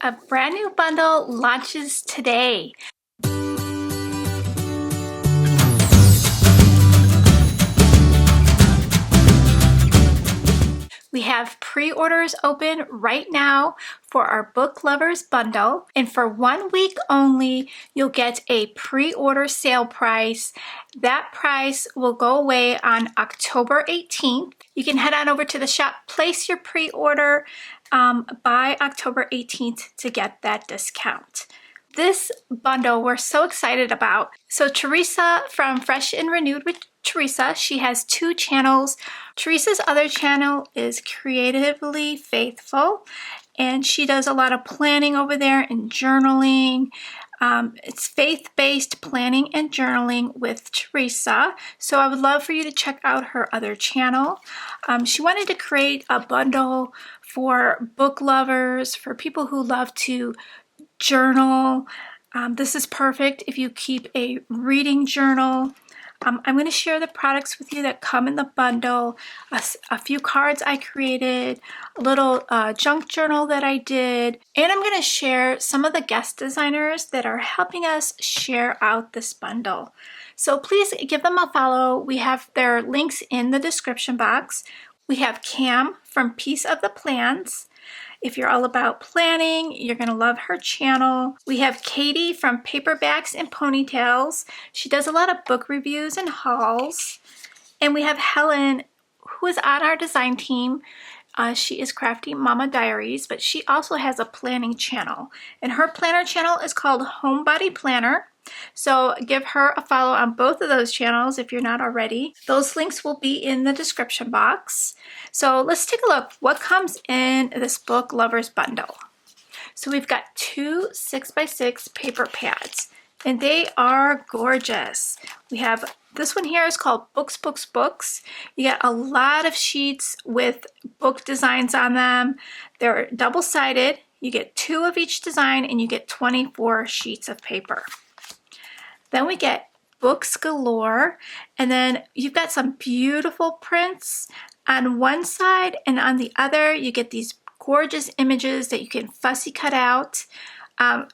A brand new bundle launches today. We have pre-orders open right now for our Book Lovers bundle, and for 1 week only, you'll get a pre-order sale price. That price will go away on October 18th. You can head on over to the shop, place your pre-order by October 18th to get that discount. This bundle we're so excited about. So Teresa from Fresh and Renewed with Teresa, she has 2 channels. Teresa's other channel is Creatively Faithful, and she does a lot of planning over there and journaling. It's faith-based planning and journaling with Teresa. So I would love for you to check out her other channel. She wanted to create a bundle for book lovers, for people who love to journal. This is perfect if you keep a reading journal. I'm going to share the products with you that come in the bundle, a few cards I created, a little junk journal that I did, and I'm going to share some of the guest designers that are helping us share out this bundle. So please give them a follow. We have their links in the description box. We have Cam from Piece of the Plans. If you're all about planning, you're going to love her channel. We have Katie from Paperbacks and Ponytails. She does a lot of book reviews and hauls. And we have Helen, who is on our design team. She is Crafty Mama Diaries, but she also has a planning channel. And her planner channel is called Homebody Planner. So give her a follow on both of those channels if you're not already. Those links will be in the description box. So let's take a look what comes in this Book Lovers bundle. So we've got 2 6x6 paper pads, and they are gorgeous. We have this one here is called Books, Books, Books. You get a lot of sheets with book designs on them. They're double-sided. You get 2 of each design, and you get 24 sheets of paper. Then we get Books Galore, and then you've got some beautiful prints on one side, and on the other you get these gorgeous images that you can fussy cut out,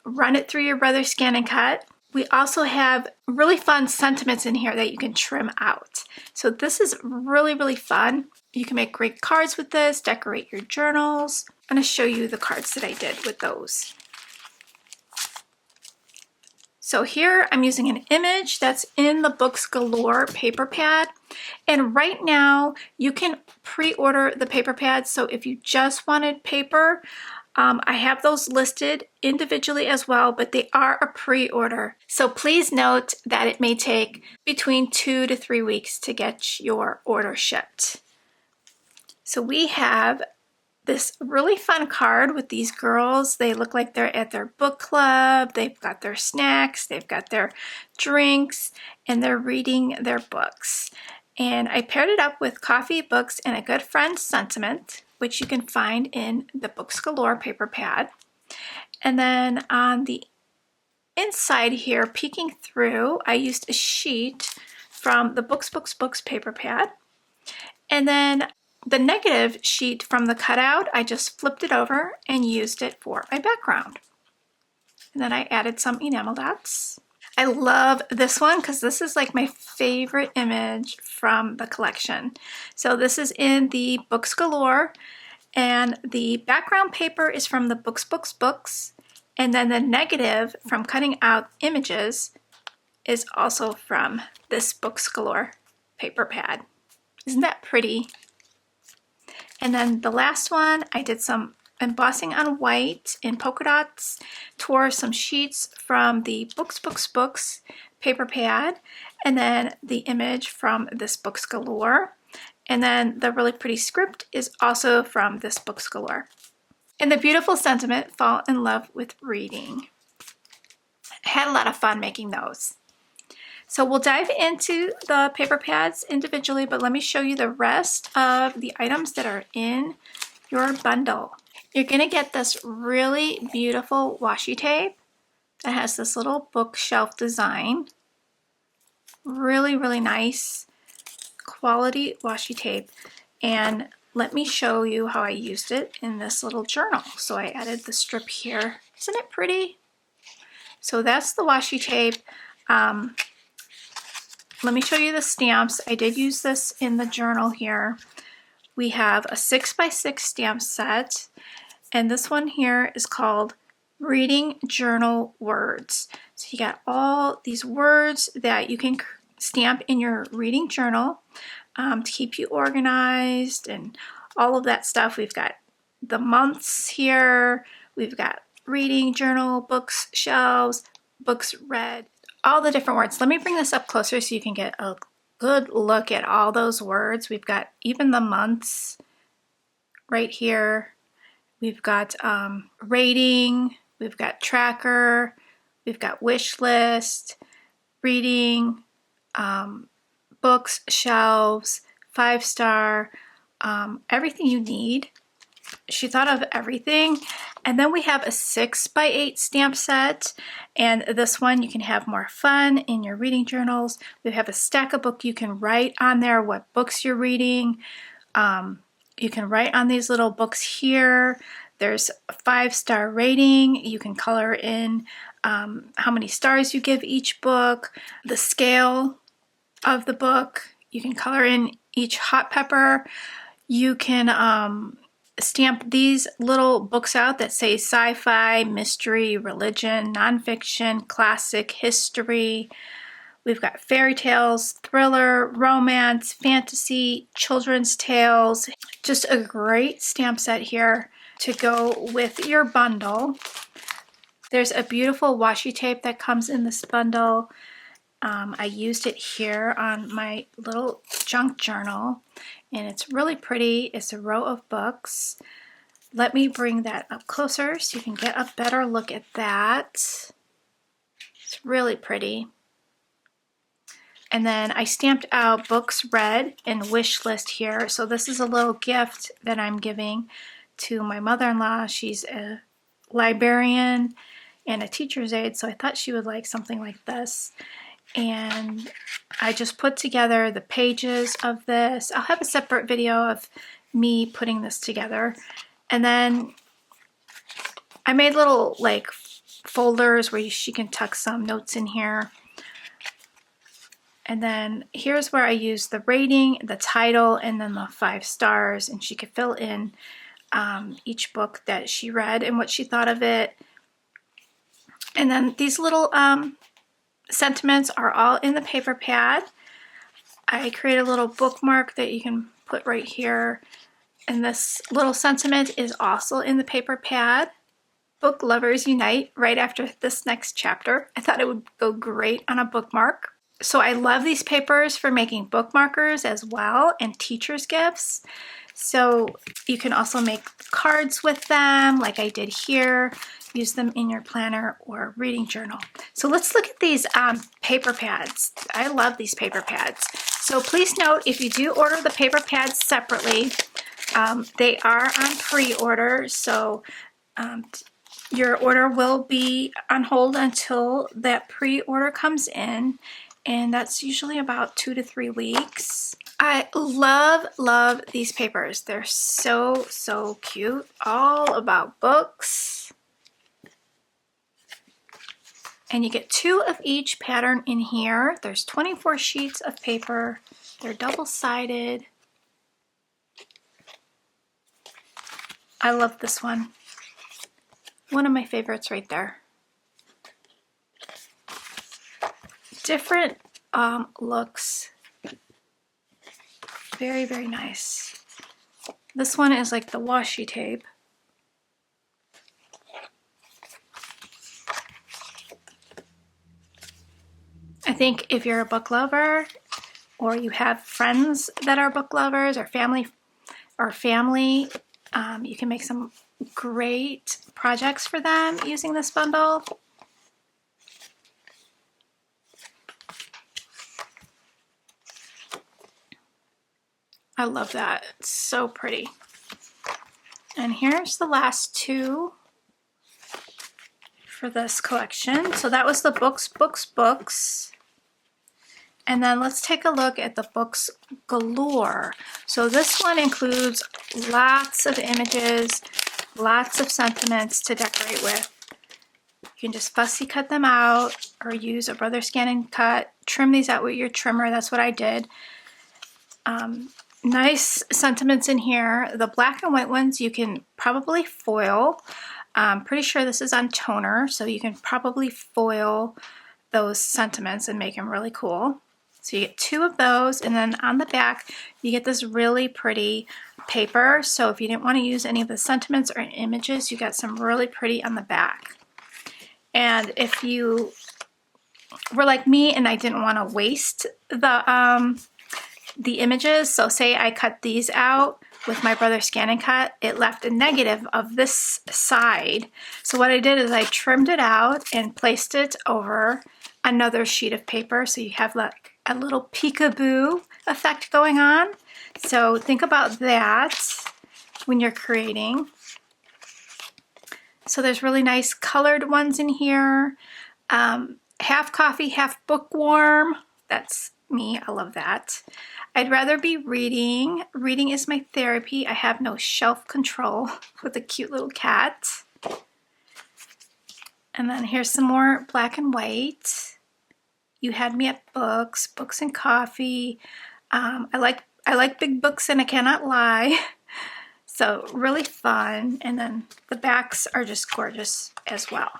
run it through your Brother Scan and Cut. We also have really fun sentiments in here that you can trim out. So this is really, really fun. You can make great cards with this, decorate your journals. I'm going to show you the cards that I did with those. So here I'm using an image that's in the Books Galore paper pad. And right now you can pre-order the paper pads. So if you just wanted paper, I have those listed individually as well, but they are a pre-order. So please note that it may take between 2 to 3 weeks to get your order shipped. So we have this really fun card with these girls. They look like they're at their book club. They've got their snacks, they've got their drinks, and they're reading their books. And I paired it up with coffee, books, and a good friend's sentiment, which you can find in the Books Galore paper pad. And then on the inside here, peeking through, I used a sheet from the Books, Books, Books paper pad. And then the negative sheet from the cutout, I just flipped it over and used it for my background. And then I added some enamel dots. I love this one because this is like my favorite image from the collection. So this is in the Books Galore, and the background paper is from the Books, Books, Books, and then the negative from cutting out images is also from this Books Galore paper pad. Isn't that pretty? And then the last one, I did some embossing on white in polka dots, tore some sheets from the Books, Books, Books paper pad, and then the image from this Books Galore. And then the really pretty script is also from this Books Galore. And the beautiful sentiment, fall in love with reading. I had a lot of fun making those. So we'll dive into the paper pads individually, but let me show you the rest of the items that are in your bundle. You're going to get this really beautiful washi tape that has this little bookshelf design. Really, really nice quality washi tape. And let me show you how I used it in this little journal. So I added the strip here. Isn't it pretty? So that's the washi tape. Let me show you the stamps. I did use this in the journal here. We have a 6x6 stamp set, and this one here is called Reading Journal Words. So you got all these words that you can stamp in your reading journal to keep you organized and all of that stuff. We've got the months here. We've got reading journal, books, shelves, books read, all the different words. Let me bring this up closer so you can get a good look at all those words. We've got even the months right here. We've got rating, we've got tracker, we've got wish list, reading, books, shelves, 5-star, everything you need. She thought of everything. And then we have a 6x8 stamp set, and this one you can have more fun in your reading journals. We have a stack of books. You can write on there what books you're reading. You can write on these little books here. There's a 5-star rating. You can color in how many stars you give each book, the scale of the book. You can color in each hot pepper. You can stamp these little books out that say sci-fi, mystery, religion, nonfiction, classic, history. We've got fairy tales, thriller, romance, fantasy, children's tales. Just a great stamp set here to go with your bundle. There's a beautiful washi tape that comes in this bundle. I used it here on my little junk journal, and it's really pretty. It's a row of books. Let me bring that up closer so you can get a better look at that. It's really pretty. And then I stamped out books read and wish list here. So this is a little gift that I'm giving to my mother-in-law. She's a librarian and a teacher's aide, so I thought she would like something like this. And I just put together the pages of this. I'll have a separate video of me putting this together. And then I made little like folders where she can tuck some notes in here. And then here's where I use the rating, the title, and then the 5 stars. And she could fill in each book that she read and what she thought of it. And then these little sentiments are all in the paper pad. I create a little bookmark that you can put right here. And this little sentiment is also in the paper pad. Book lovers unite right after this next chapter. I thought it would go great on a bookmark. So I love these papers for making bookmarkers as well and teacher's gifts. So you can also make cards with them like I did here. Use them in your planner or reading journal. So let's look at these paper pads. I love these paper pads. So please note, if you do order the paper pads separately, they are on pre-order. So your order will be on hold until that pre-order comes in. And that's usually about 2 to 3 weeks. I love these papers. They're so cute. All about books. And you get 2 of each pattern in here. There's 24 sheets of paper. They're double-sided. I love this one. One of my favorites right there. Different looks. Very nice. This one is like the washi tape. I think if you're a book lover or you have friends that are book lovers or family, you can make some great projects for them using this bundle. I love that. It's so pretty. And here's the last 2 for this collection. So that was the books. And then let's take a look at the books galore. So this one includes lots of images, lots of sentiments to decorate with. You can just fussy cut them out or use a brother scan and cut. Trim these out with your trimmer. That's what I did. Nice sentiments in here. The black and white ones you can probably foil. I'm pretty sure this is on toner, so you can probably foil those sentiments and make them really cool. So you get 2 of those, and then on the back you get this really pretty paper. So if you didn't want to use any of the sentiments or images, you got some really pretty on the back. And if you were like me and I didn't want to waste the images, so say I cut these out with my brother scan and cut, it left a negative of this side. So what I did is I trimmed it out and placed it over another sheet of paper, so you have like a little peekaboo effect going on. So think about that when you're creating. So there's really nice colored ones in here. Half coffee, half bookworm. That's me, I love that. I'd rather be reading. Reading is my therapy. I have no shelf control with a cute little cat. And then here's some more black and white. You had me at books, books and coffee. I like big books and I cannot lie. So really fun. And then the backs are just gorgeous as well.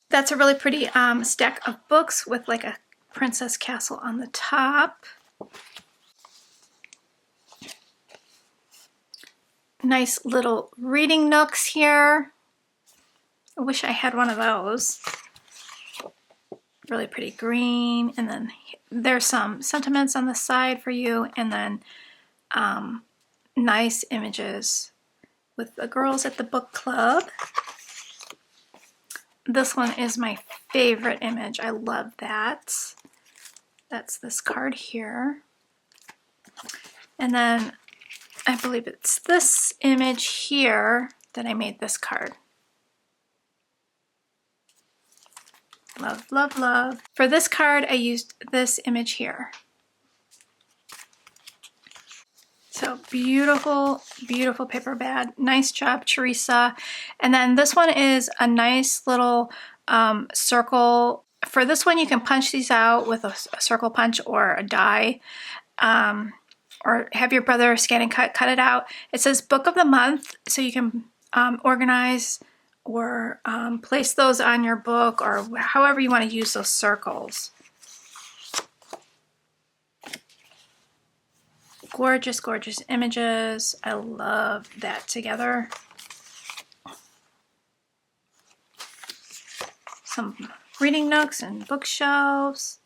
That's a really pretty stack of books with like a princess castle on the top. Nice little reading nooks here. I wish I had one of those. Really pretty green, and then there's some sentiments on the side for you, and then nice images with the girls at the book club. This one is my favorite image. I love that. That's this card here. And then I believe it's this image here that I made this card. Love, love, love. For this card, I used this image here. So beautiful, beautiful paper bag. Nice job, Teresa. And then this one is a nice little circle. For this one, you can punch these out with a circle punch or a die. Or have your brother scan and cut it out. It says book of the month, so you can organize or place those on your book, or however you want to use those circles. Gorgeous, gorgeous images. I love that together. Some reading nooks and bookshelves.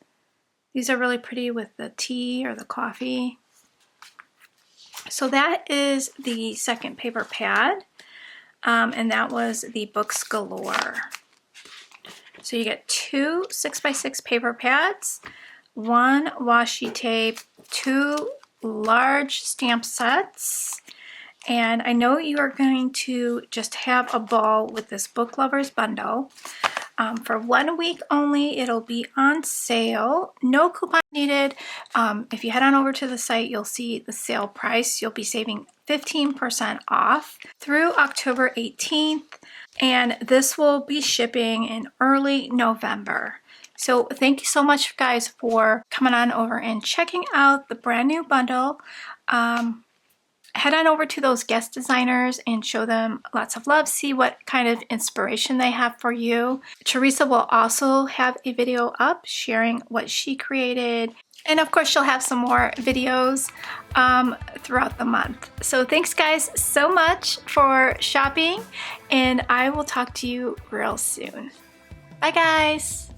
These are really pretty with the tea or the coffee. So that is the second paper pad. And that was the books galore. So you get 2 6x6 paper pads, 1 washi tape, 2 large stamp sets, and I know you are going to just have a ball with this book lovers bundle. For 1 week only, it'll be on sale. No coupon needed. If you head on over to the site, you'll see the sale price. You'll be saving 15% off through October 18th, and this will be shipping in early November. So thank you so much, guys, for coming on over and checking out the brand new bundle. Head on over to those guest designers and show them lots of love. See what kind of inspiration they have for you. Teresa will also have a video up sharing what she created. And of course, she'll have some more videos throughout the month. So thanks, guys, so much for shopping, and I will talk to you real soon. Bye, guys.